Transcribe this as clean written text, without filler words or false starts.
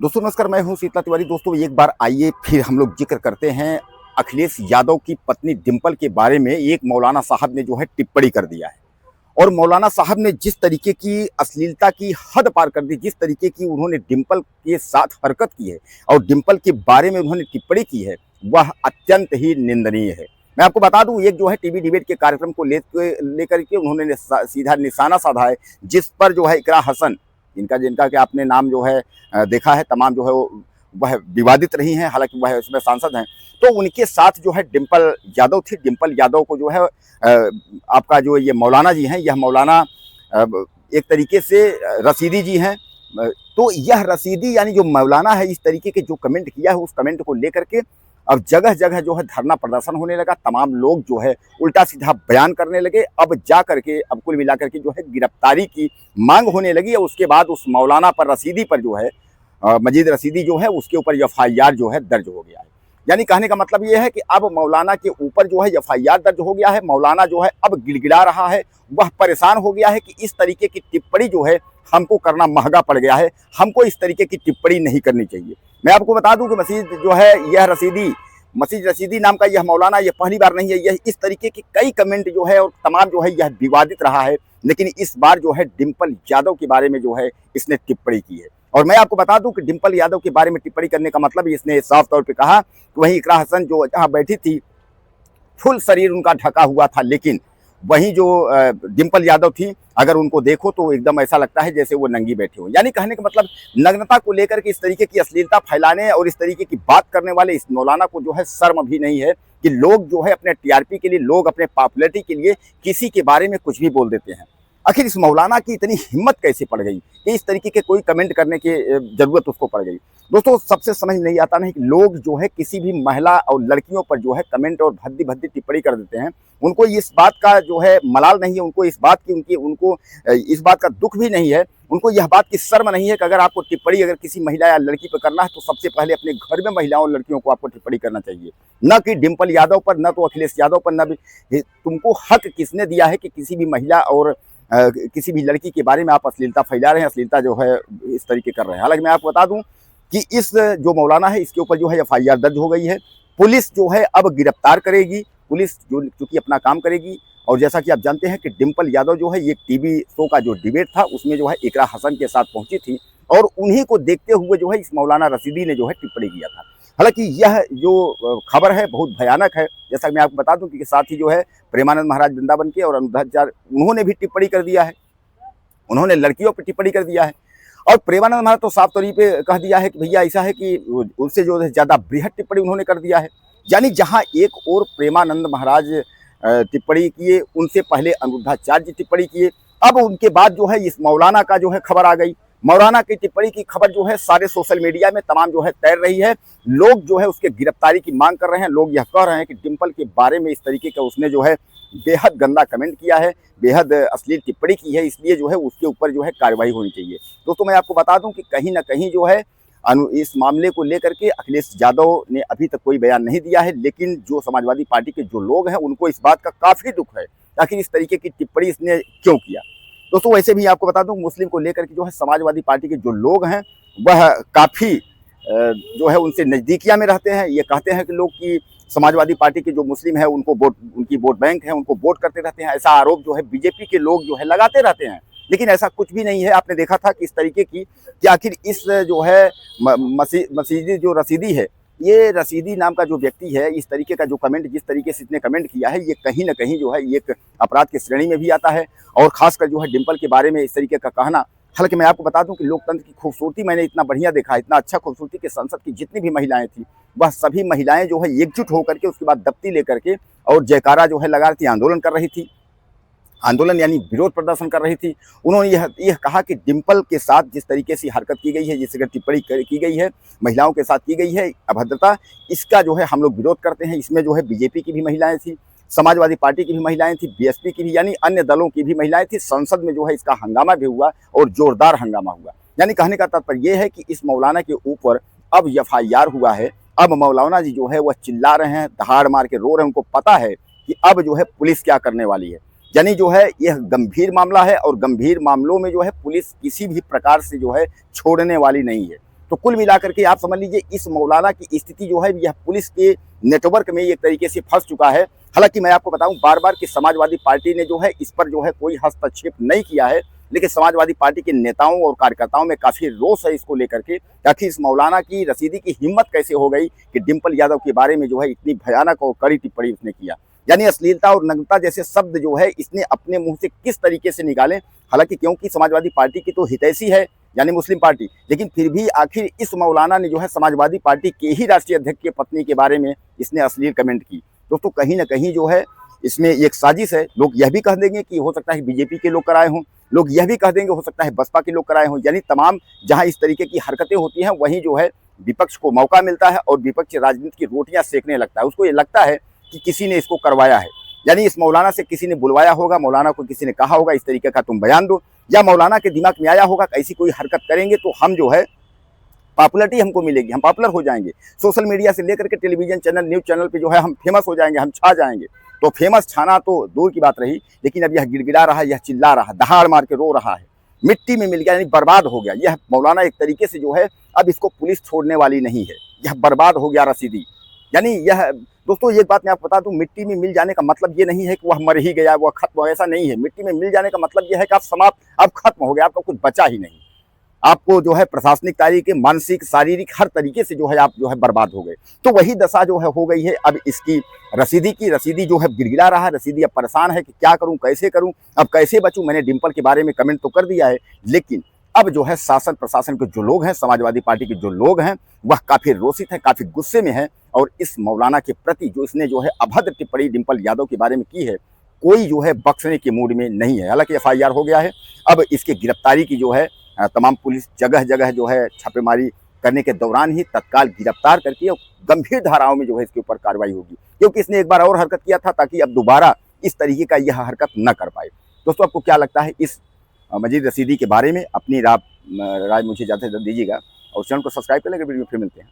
दोस्तों नमस्कार, मैं हूं शीतला तिवारी। दोस्तों एक बार आइए फिर हम लोग जिक्र करते हैं अखिलेश यादव की पत्नी डिंपल के बारे में। एक मौलाना साहब ने जो है टिप्पणी कर दिया है और मौलाना साहब ने जिस तरीके की अश्लीलता की हद पार कर दी, जिस तरीके की उन्होंने डिंपल के साथ हरकत की है और डिंपल के बारे में उन्होंने टिप्पणी की है, वह अत्यंत ही निंदनीय है। मैं आपको बता दूं, एक जो है टीवी डिबेट के कार्यक्रम को लेकर के उन्होंने सीधा निशाना साधा है, जिस पर जो है इकरा हसन, जिनका जिनका कि आपने नाम जो है देखा है, तमाम जो है वह विवादित रही हैं, हालांकि वह उसमें सांसद हैं। तो उनके साथ जो है डिंपल यादव थी। डिंपल यादव को जो है आपका जो ये मौलाना जी हैं, यह मौलाना एक तरीके से रसीदी जी हैं। तो यह रसीदी यानी जो मौलाना है, इस तरीके के जो कमेंट किया है, उस कमेंट को लेकर के अब जगह जगह जो है धरना प्रदर्शन होने लगा। तमाम लोग जो है उल्टा सीधा बयान करने लगे। अब जा करके अब कुल मिलाकर के जो है गिरफ्तारी की मांग होने लगी और उसके बाद उस मौलाना पर, रसीदी पर जो है मजीद रसीदी जो है उसके ऊपर एफआईआर जो है दर्ज हो गया है। यानी कहने का मतलब ये है कि अब मौलाना के ऊपर जो है एफआईआर दर्ज हो गया है। मौलाना जो है अब गिड़गिड़ा रहा है, वह परेशान हो गया है कि इस तरीके की टिप्पणी जो है हमको करना महंगा पड़ गया है, हमको इस तरीके की टिप्पणी नहीं करनी चाहिए। मैं आपको बता दूं कि मसीद जो है यह रसीदी, मसीद रसीदी नाम का यह मौलाना, यह पहली बार नहीं है, यह इस तरीके के कई कमेंट जो है और तमाम जो है यह विवादित रहा है। लेकिन इस बार जो है डिंपल यादव के बारे में जो है इसने टिप्पणी की है। और मैं आपको बता दूं कि डिंपल यादव के बारे में टिप्पणी करने का मतलब इसने साफ तौर पे कहा कि वहीं इकरा हसन जो जहां बैठी थी, फुल शरीर उनका ढका हुआ था, लेकिन वहीं जो डिंपल यादव थी, अगर उनको देखो तो एकदम ऐसा लगता है जैसे वो नंगी बैठे हो। यानी कहने का मतलब नग्नता को लेकर के इस तरीके की अश्लीलता फैलाने और इस तरीके की बात करने वाले इस मौलाना को जो है शर्म भी नहीं है कि लोग जो है अपने टीआरपी के लिए, लोग अपने पॉपुलैरिटी के लिए किसी के बारे में कुछ भी बोल देते हैं। आखिर इस मौलाना की इतनी हिम्मत कैसे पड़ गई कि इस तरीके के कोई कमेंट करने की जरूरत उसको पड़ गई। दोस्तों सबसे समझ नहीं आता नहीं कि लोग जो है किसी भी महिला और लड़कियों पर जो है कमेंट और भद्दी भद्दी टिप्पणी कर देते हैं। उनको इस बात का जो है मलाल नहीं है, उनको इस बात की उनको इस बात का दुख भी नहीं है, उनको यह बात की शर्म नहीं है कि अगर आपको टिप्पणी अगर किसी महिला या लड़की पर करना है तो सबसे पहले अपने घर में महिलाओं और लड़कियों को आपको टिप्पणी करना चाहिए, न कि डिंपल यादव पर, न तो अखिलेश यादव पर। न भी तुमको हक किसने दिया है कि किसी भी महिला और किसी भी लड़की के बारे में आप अश्लीलता फैला रहे हैं, अश्लीलता जो है इस तरीके कर रहे हैं। हालांकि मैं आपको बता दूं कि इस जो मौलाना है इसके ऊपर जो है एफआईआर दर्ज हो गई है। पुलिस जो है अब गिरफ्तार करेगी, पुलिस जो चूंकि अपना काम करेगी। और जैसा कि आप जानते हैं कि डिंपल यादव जो है ये टीवी शो का जो डिबेट था उसमें जो है इकरा हसन के साथ पहुंची थी और उन्हीं को देखते हुए जो है इस मौलाना रसीदी ने जो है टिप्पणी किया था। हालांकि यह जो खबर है बहुत भयानक है। जैसा कि मैं आपको बता दूं कि साथ ही जो है प्रेमानंद महाराज वृंदावन के और अनुराधाचार्य, उन्होंने भी टिप्पणी कर दिया है, उन्होंने लड़कियों पर टिप्पणी कर दिया है। और प्रेमानंद महाराज तो साफ तौर पे कह दिया है कि भैया ऐसा है कि उनसे जो है ज़्यादा बृहद टिप्पणी उन्होंने कर दिया है। यानी जहां एक और प्रेमानंद महाराज टिप्पणी किए, उनसे पहले अनुराधाचार्य जी टिप्पणी किए, अब उनके बाद जो है इस मौलाना का जो है खबर आ गई। मौलाना की टिप्पणी की खबर जो है सारे सोशल मीडिया में तमाम जो है तैर रही है। लोग जो है उसके गिरफ्तारी की मांग कर रहे हैं। लोग यह कह रहे हैं कि डिंपल के बारे में इस तरीके का उसने जो है बेहद गंदा कमेंट किया है, बेहद अश्लील टिप्पणी की है, इसलिए जो है उसके ऊपर जो है कार्रवाई होनी चाहिए। दोस्तों मैं आपको बता दूं कि कहीं ना कहीं जो है इस मामले को लेकर के अखिलेश यादव ने अभी तक कोई बयान नहीं दिया है, लेकिन जो समाजवादी पार्टी के जो लोग हैं उनको इस बात का काफ़ी दुख है आखिर इस तरीके की टिप्पणी इसने क्यों किया। दोस्तों वैसे भी आपको बता दूं, मुस्लिम को लेकर के जो है समाजवादी पार्टी के जो लोग हैं वह काफ़ी जो है उनसे नज़दीकियाँ में रहते हैं। ये कहते हैं कि लोग कि समाजवादी पार्टी के जो मुस्लिम है उनको वोट, उनकी वोट बैंक है, उनको वोट करते रहते हैं। ऐसा आरोप जो है बीजेपी के लोग जो है लगाते रहते हैं, लेकिन ऐसा कुछ भी नहीं है। आपने देखा था कि इस तरीके की कि आखिर इस जो है मसीदी जो रसीदी है, ये रसीदी नाम का जो व्यक्ति है, इस तरीके का जो कमेंट, जिस तरीके से इसने कमेंट किया है, ये कहीं ना कहीं जो है एक अपराध की श्रेणी में भी आता है। और खासकर जो है डिंपल के बारे में इस तरीके का कहना, हालांकि मैं आपको बता दूं कि लोकतंत्र की खूबसूरती मैंने इतना बढ़िया देखा, इतना अच्छा खूबसूरती कि संसद की जितनी भी महिलाएं थी वह सभी महिलाएं जो है एकजुट होकर के उसके बाद दफ्ती लेकर के और जयकारा जो है लगा रही थी, आंदोलन कर रही थी, आंदोलन यानी विरोध प्रदर्शन कर रही थी। उन्होंने यह कहा कि डिंपल के साथ जिस तरीके से हरकत की गई है, जिस तरह टिप्पणी की गई है, महिलाओं के साथ की गई है अभद्रता, इसका जो है हम लोग विरोध करते हैं। इसमें जो है बीजेपी की भी महिलाएं थी, समाजवादी पार्टी की भी महिलाएं थी, बीएसपी की भी, यानी अन्य दलों की भी महिलाएं थी। संसद में जो है इसका हंगामा भी हुआ और जोरदार हंगामा हुआ। यानी कहने का तात्पर्य यह है कि इस मौलाना के ऊपर अब एफआईआर हुआ है। अब मौलाना जी जो है वह चिल्ला रहे हैं, दहाड़ मार के रो रहे हैं। उनको पता है कि अब जो है पुलिस क्या करने वाली है। यानी जो है यह गंभीर मामला है और गंभीर मामलों में जो है पुलिस किसी भी प्रकार से जो है छोड़ने वाली नहीं है। तो कुल मिलाकर के आप समझ लीजिए इस मौलाना की स्थिति जो है यह पुलिस के नेटवर्क में एक तरीके से फंस चुका है। हालांकि मैं आपको बताऊं बार बार कि समाजवादी पार्टी ने जो है इस पर जो है कोई हस्तक्षेप नहीं किया है, लेकिन समाजवादी पार्टी के नेताओं और कार्यकर्ताओं में काफी रोष है इसको लेकर के, ताकि इस मौलाना की रसीदी की हिम्मत कैसे हो गई कि डिंपल यादव के बारे में जो है इतनी भयानक और कड़ी टिप्पणी उसने किया। यानी अश्लीलता और नग्नता जैसे शब्द जो है इसने अपने मुंह से किस तरीके से निकाले। हालांकि क्योंकि समाजवादी पार्टी की तो हितैषी है यानी मुस्लिम पार्टी, लेकिन फिर भी आखिर इस मौलाना ने जो है समाजवादी पार्टी के ही राष्ट्रीय अध्यक्ष की पत्नी के बारे में इसने अश्लील कमेंट की। दोस्तों कहीं ना कहीं जो है इसमें एक साजिश है। लोग यह भी कह देंगे कि हो सकता है बीजेपी के लोग कराए हों, लोग यह भी कह देंगे हो सकता है बसपा के लोग कराए हों। यानी तमाम जहां इस तरीके की हरकतें होती हैं वहीं जो है विपक्ष को मौका मिलता है और विपक्ष राजनीति की रोटियां सेकने लगता है। उसको ये लगता है कि किसी ने इसको करवाया है, यानी इस मौलाना से किसी ने बुलवाया होगा, मौलाना को किसी ने कहा होगा इस तरीके का तुम बयान दो, या मौलाना के दिमाग में आया होगा ऐसी कोई हरकत करेंगे तो हम जो है पॉपुलरिटी हमको मिलेगी, हम पॉपुलर हो जाएंगे, सोशल मीडिया से लेकर के टेलीविजन चैनल न्यूज चैनल पे जो है हम फेमस हो जाएंगे, हम छा जाएंगे। तो फेमस छाना तो दूर की बात रही, लेकिन अब यह गिड़गिड़ा रहा है, यह चिल्ला रहा, दहाड़ मार के रो रहा है, मिट्टी में मिल गया यानी बर्बाद हो गया। यह मौलाना एक तरीके से जो है अब इसको पुलिस छोड़ने वाली नहीं है, यह बर्बाद हो गया रसीदी। यानी यह दोस्तों एक बात मैं आपको बता दूं, मिट्टी में मिल जाने का मतलब ये नहीं है कि वह मर ही गया, वह खत्म, ऐसा नहीं है। मिट्टी में मिल जाने का मतलब यह है कि आप समाप्त, आप खत्म हो गए, आपका कुछ बचा ही नहीं। आपको जो है प्रशासनिक तरीके, मानसिक, शारीरिक हर तरीके से जो है आप जो है बर्बाद हो गए। तो वही दशा जो है हो गई है अब इसकी रसीदी की। रसीदी जो है गिड़गिड़ा रहा है, रसीदी अब परेशान है कि क्या करूं, कैसे करूं, अब कैसे बचूं। मैंने डिंपल के बारे में कमेंट तो कर दिया है, लेकिन अब जो है शासन प्रशासन के जो लोग हैं, समाजवादी पार्टी के जो लोग हैं, वह काफी रोषित है, काफी गुस्से में है और इस मौलाना के प्रति जो इसने जो है अभद्र टिप्पणी डिंपल यादव के बारे में की है, कोई जो है बख्शने के मूड में नहीं है। हालांकि FIR हो गया है, अब इसके गिरफ्तारी की जो है तमाम पुलिस जगह जगह जो है छापेमारी करने के दौरान ही तत्काल गिरफ्तार करके और गंभीर धाराओं में जो है इसके ऊपर कार्रवाई होगी, क्योंकि इसने एक बार और हरकत किया था ताकि अब दोबारा इस तरीके का यह हरकत न कर पाए। दोस्तों आपको क्या लगता है इस मजीद रसीदी के बारे में? अपनी राय मुझे ज़्यादा से ज़्यादा दीजिएगा और चैनल को सब्सक्राइब कर लेंगे। वीडियो फिर मिलते हैं।